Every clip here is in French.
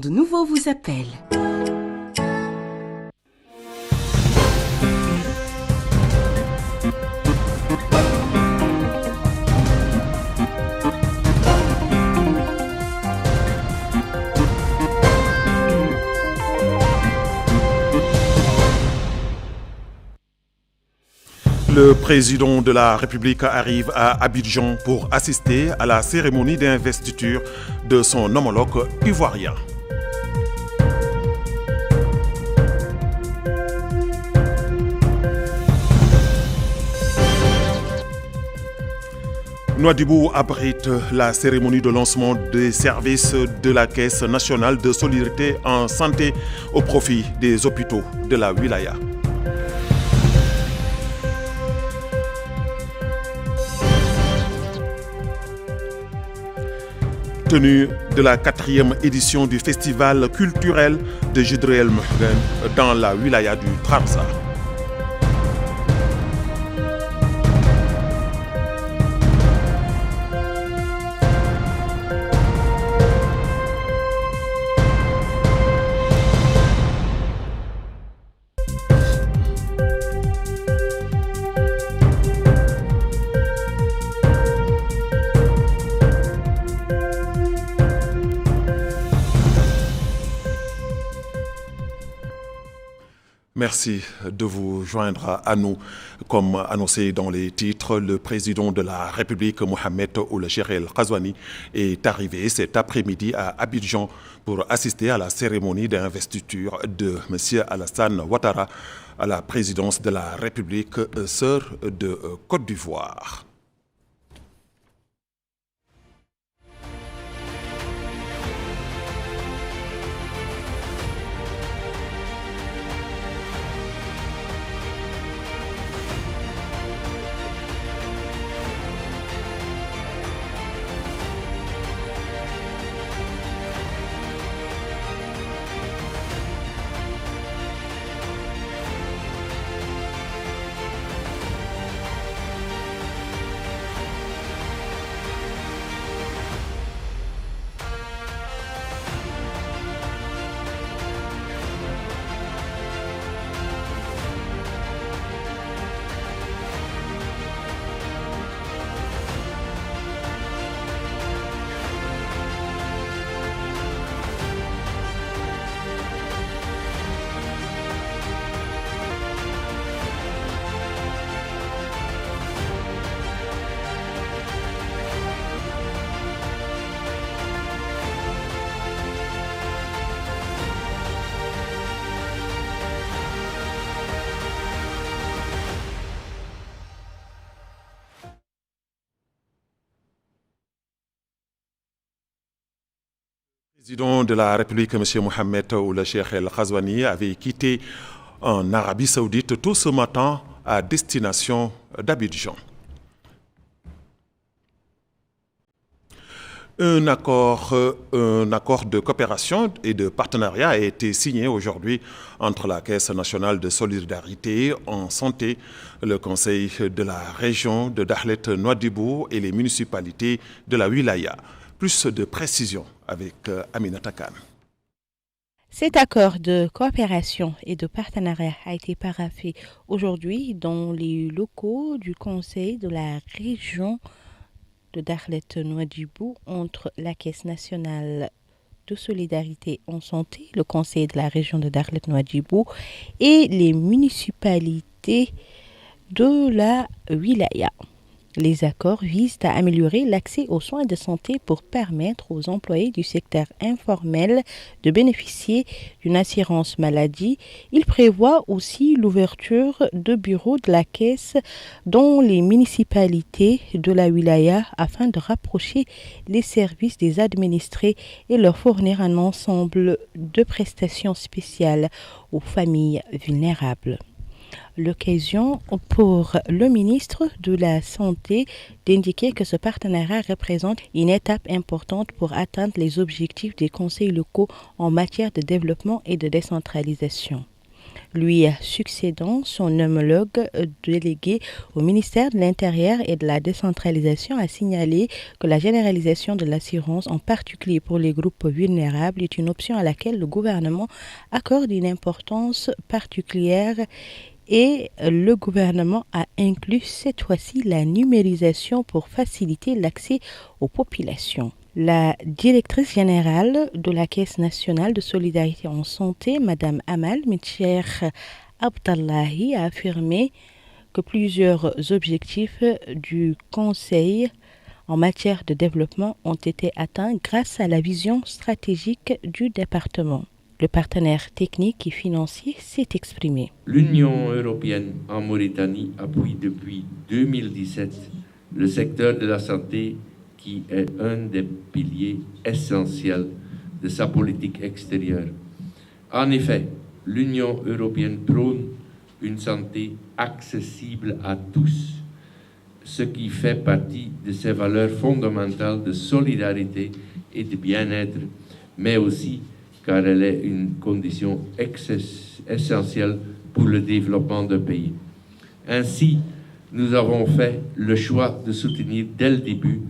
De nouveau vous appelle. Le président de la République arrive à Abidjan pour assister à la cérémonie d'investiture de son homologue ivoirien. Nouadhibou abrite la cérémonie de lancement des services de la Caisse nationale de solidarité en santé au profit des hôpitaux de la wilaya. Tenue de la 4e édition du festival culturel de Jidreel Mouhden dans la wilaya du Trarza. Merci de vous joindre à nous. Comme annoncé dans les titres, le président de la République, Mohamed Ould Cheikh El Ghazouani, est arrivé cet après-midi à Abidjan pour assister à la cérémonie d'investiture de M. Alassane Ouattara à la présidence de la République sœur de Côte d'Ivoire. Le président de la République, M. Mohamed Ould Cheikh El Ghazouani, avait quitté en Arabie Saoudite tout ce matin à destination d'Abidjan. Un accord de coopération et de partenariat a été signé aujourd'hui entre la Caisse nationale de solidarité en santé, le Conseil de la région de Dakhlet-Nouadhibou et les municipalités de la wilaya. Plus de précisions avec Aminata Khan. Cet accord de coopération et de partenariat a été paraphé aujourd'hui dans les locaux du Conseil de la région de Dakhlet-Nouadhibou entre la Caisse nationale de solidarité en santé, le Conseil de la région de Dakhlet-Nouadhibou et les municipalités de la wilaya. Les accords visent à améliorer l'accès aux soins de santé pour permettre aux employés du secteur informel de bénéficier d'une assurance maladie. Il prévoit aussi l'ouverture de bureaux de la Caisse dans les municipalités de la wilaya afin de rapprocher les services des administrés et leur fournir un ensemble de prestations spéciales aux familles vulnérables. L'occasion pour le ministre de la Santé d'indiquer que ce partenariat représente une étape importante pour atteindre les objectifs des conseils locaux en matière de développement et de décentralisation. lui succédant. Son homologue délégué au ministère de l'Intérieur et de la décentralisation a signalé que la généralisation de l'assurance, en particulier pour les groupes vulnérables, est une option à laquelle le gouvernement accorde une importance particulière. Et le gouvernement a inclus cette fois-ci la numérisation pour faciliter l'accès aux populations. La directrice générale de la Caisse nationale de solidarité en santé, Mme Amal Mitcher Abdallahi, a affirmé que plusieurs objectifs du Conseil en matière de développement ont été atteints grâce à la vision stratégique du département. Le partenaire technique et financier s'est exprimé. L'Union européenne en Mauritanie appuie depuis 2017 le secteur de la santé qui est un des piliers essentiels de sa politique extérieure. En effet, l'Union européenne prône une santé accessible à tous, ce qui fait partie de ses valeurs fondamentales de solidarité et de bien-être, mais aussi car elle est une condition essentielle pour le développement d'un pays. Ainsi, nous avons fait le choix de soutenir dès le début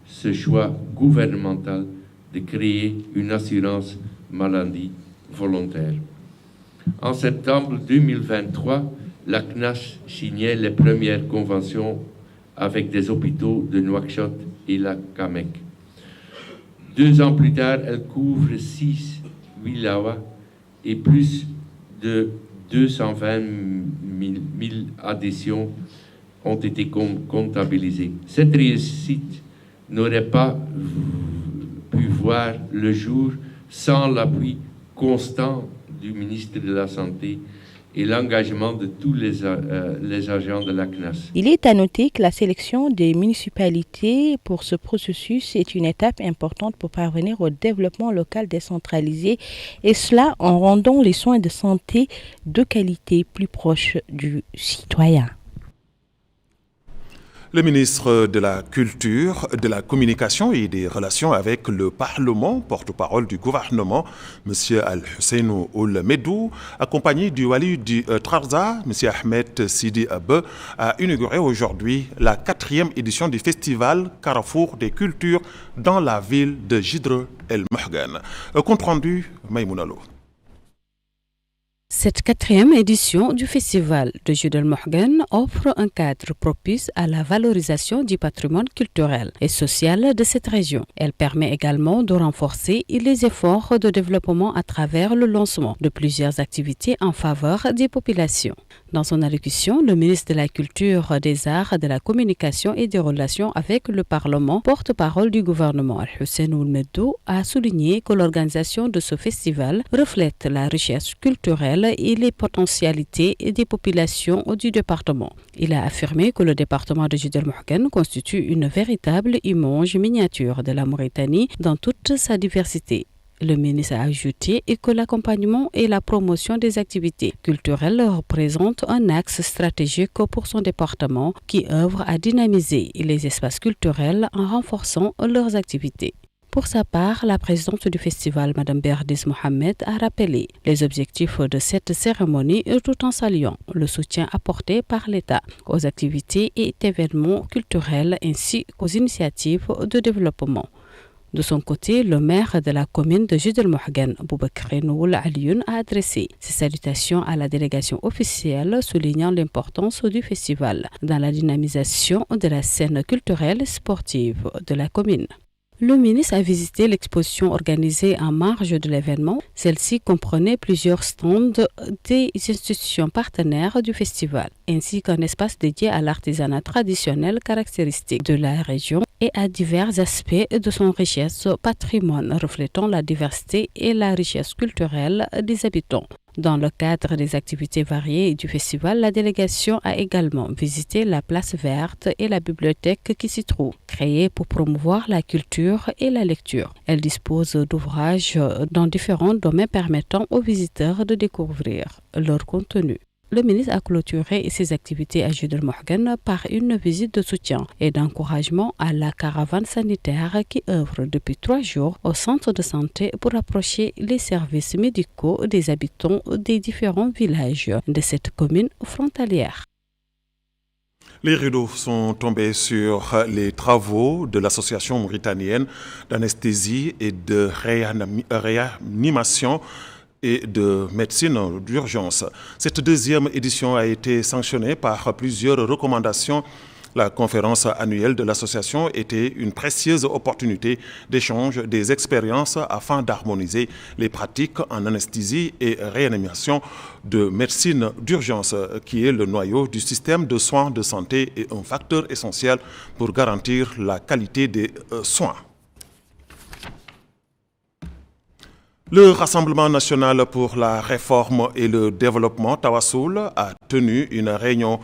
ce choix gouvernemental de créer une assurance maladie volontaire. En septembre 2023, la CNAS signait les premières conventions avec des hôpitaux de Nouakchott et la Kamek. 2 ans plus tard, elle couvre 6 Wilawa et plus de 220 000 adhésions ont été comptabilisées. Cette réussite n'aurait pas pu voir le jour sans l'appui constant du ministre de la Santé et l'engagement de tous les agents de la CNAS. Il est à noter que la sélection des municipalités pour ce processus est une étape importante pour parvenir au développement local décentralisé, et cela en rendant les soins de santé de qualité plus proches du citoyen. Le ministre de la Culture, de la Communication et des Relations avec le Parlement, porte-parole du gouvernement, M. Al-Hussein Ould Meddou, accompagné du wali du Trarza, M. Ahmed Sidi Abe, a inauguré aujourd'hui la 4e édition du festival Carrefour des Cultures dans la ville de Jidre El Mohgan. Compte rendu, Maïmounalo. Cette 4e édition du festival de Jidre El Mohgan offre un cadre propice à la valorisation du patrimoine culturel et social de cette région. Elle permet également de renforcer les efforts de développement à travers le lancement de plusieurs activités en faveur des populations. Dans son allocution, le ministre de la Culture, des Arts, de la Communication et des Relations avec le Parlement, porte-parole du gouvernement Al-Hussein Ould Meddou, a souligné que l'organisation de ce festival reflète la richesse culturelle et les potentialités des populations du département. Il a affirmé que le département de Jidre El Mohgan constitue une véritable image miniature de la Mauritanie dans toute sa diversité. Le ministre a ajouté que l'accompagnement et la promotion des activités culturelles représentent un axe stratégique pour son département qui œuvre à dynamiser les espaces culturels en renforçant leurs activités. Pour sa part, la présidente du festival, Mme Berdis Mohamed, a rappelé les objectifs de cette cérémonie tout en saluant le soutien apporté par l'État aux activités et événements culturels ainsi qu'aux initiatives de développement. De son côté, le maire de la commune de Jidre El Mohgan, Boubakrine Noul Alioune, a adressé ses salutations à la délégation officielle, soulignant l'importance du festival dans la dynamisation de la scène culturelle et sportive de la commune. Le ministre a visité l'exposition organisée en marge de l'événement. Celle-ci comprenait plusieurs stands des institutions partenaires du festival, ainsi qu'un espace dédié à l'artisanat traditionnel caractéristique de la région et à divers aspects de son richesse patrimoine, reflétant la diversité et la richesse culturelle des habitants. Dans le cadre des activités variées du festival, la délégation a également visité la place verte et la bibliothèque qui s'y trouve, créée pour promouvoir la culture et la lecture. Elle dispose d'ouvrages dans différents domaines permettant aux visiteurs de découvrir leur contenu. Le ministre a clôturé ses activités à Judel Mohgen par une visite de soutien et d'encouragement à la caravane sanitaire qui œuvre depuis 3 jours au centre de santé pour approcher les services médicaux des habitants des différents villages de cette commune frontalière. Les rideaux sont tombés sur les travaux de l'association mauritanienne d'anesthésie et de réanimation et de médecine d'urgence. Cette deuxième édition a été sanctionnée par plusieurs recommandations. La conférence annuelle de l'association était une précieuse opportunité d'échange des expériences afin d'harmoniser les pratiques en anesthésie et réanimation de médecine d'urgence, qui est le noyau du système de soins de santé et un facteur essentiel pour garantir la qualité des soins. Le Rassemblement national pour la réforme et le développement, Tawassoul, a tenu une réunion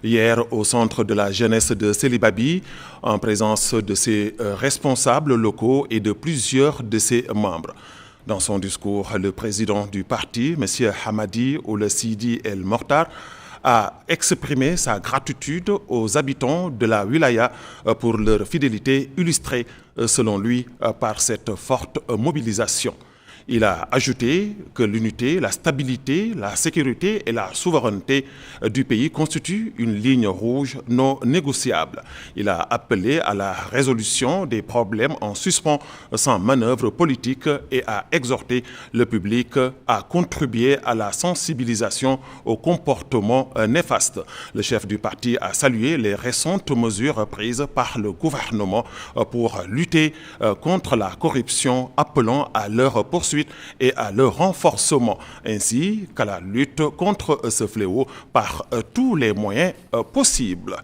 hier au centre de la jeunesse de Sélibabi, en présence de ses responsables locaux et de plusieurs de ses membres. Dans son discours, le président du parti, M. Hamadi Ould Sidi El Mortar, a exprimé sa gratitude aux habitants de la wilaya pour leur fidélité illustrée, selon lui, par cette forte mobilisation. Il a ajouté que l'unité, la stabilité, la sécurité et la souveraineté du pays constituent une ligne rouge non négociable. Il a appelé à la résolution des problèmes en suspens sans manœuvre politique et a exhorté le public à contribuer à la sensibilisation aux comportements néfastes. Le chef du parti a salué les récentes mesures prises par le gouvernement pour lutter contre la corruption, appelant à leur poursuite et à leur renforcement, ainsi qu'à la lutte contre ce fléau par tous les moyens possibles.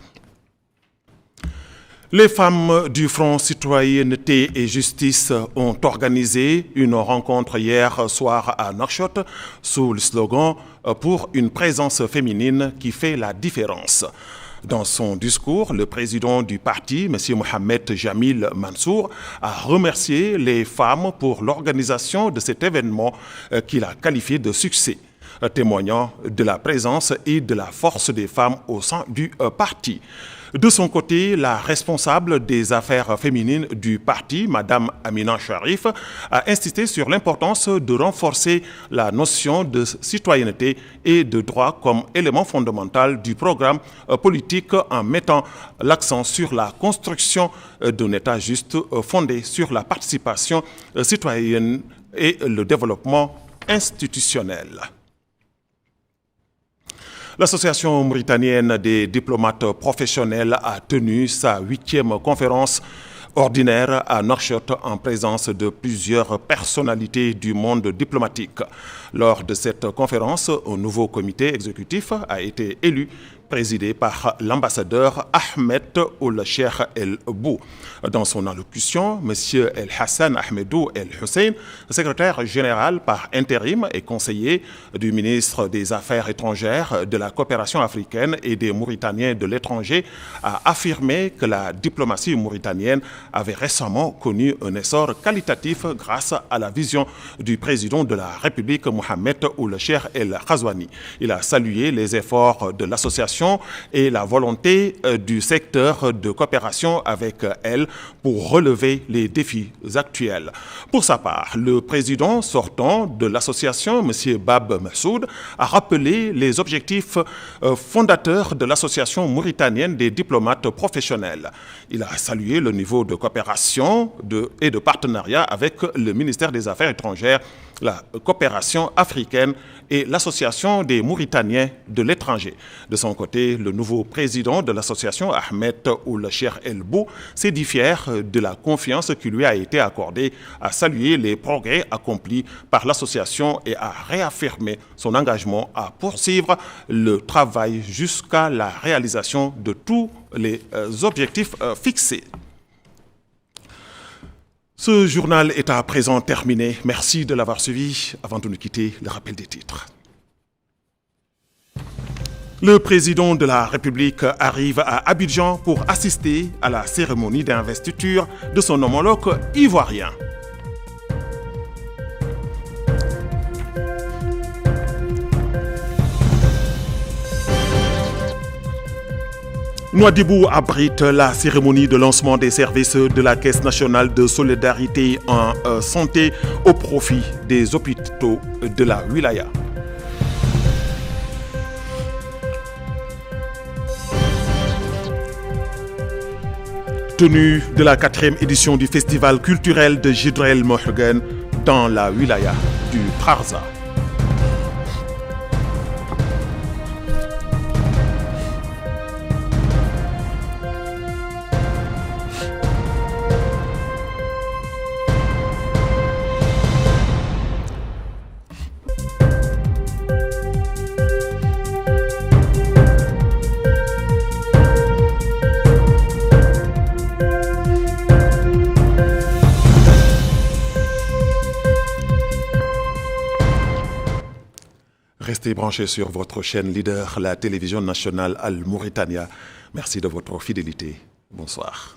Les femmes du Front Citoyenneté et Justice ont organisé une rencontre hier soir à Nouakchott sous le slogan « Pour une présence féminine qui fait la différence ». Dans son discours, le président du parti, M. Mohamed Jamil Mansour, a remercié les femmes pour l'organisation de cet événement qu'il a qualifié de succès, témoignant de la présence et de la force des femmes au sein du parti. De son côté, la responsable des affaires féminines du parti, Mme Amina Sharif, a insisté sur l'importance de renforcer la notion de citoyenneté et de droit comme élément fondamental du programme politique en mettant l'accent sur la construction d'un État juste fondé sur la participation citoyenne et le développement institutionnel. L'Association mauritanienne des diplomates professionnels a tenu sa 8e conférence ordinaire à Nouakchott en présence de plusieurs personnalités du monde diplomatique. Lors de cette conférence, un nouveau comité exécutif a été élu, présidé par l'ambassadeur Ahmed Ould Cheikh El Bou. Dans son allocution, M. El Hassan Ahmedou El Hussein, secrétaire général par intérim et conseiller du ministre des Affaires étrangères, de la coopération africaine et des Mauritaniens de l'étranger, a affirmé que la diplomatie mauritanienne avait récemment connu un essor qualitatif grâce à la vision du président de la République, Mohamed Ould Cheikh El Ghazouani. Il a salué les efforts de l'association et la volonté du secteur de coopération avec elle pour relever les défis actuels. Pour sa part, le président sortant de l'association, M. Bab Massoud, a rappelé les objectifs fondateurs de l'association mauritanienne des diplomates professionnels. Il a salué le niveau de coopération et de partenariat avec le ministère des Affaires étrangères, la coopération africaine et l'Association des Mauritaniens de l'étranger. De son côté, le nouveau président de l'association, Ahmed Ould Cheikh El Bou, s'est dit fier de la confiance qui lui a été accordée, a salué les progrès accomplis par l'association et a réaffirmé son engagement à poursuivre le travail jusqu'à la réalisation de tous les objectifs fixés. Ce journal est à présent terminé. Merci de l'avoir suivi. Avant de nous quitter, le rappel des titres. Le président de la République arrive à Abidjan pour assister à la cérémonie d'investiture de son homologue ivoirien. Nouadhibou abrite la cérémonie de lancement des services de la Caisse nationale de solidarité en santé au profit des hôpitaux de la Wilaya. Tenue de la 4e édition du festival culturel de Jidrel Mohgen dans la Wilaya du Trarza. Restez branchés sur votre chaîne leader, la télévision nationale Al Mauritania. Merci de votre fidélité. Bonsoir.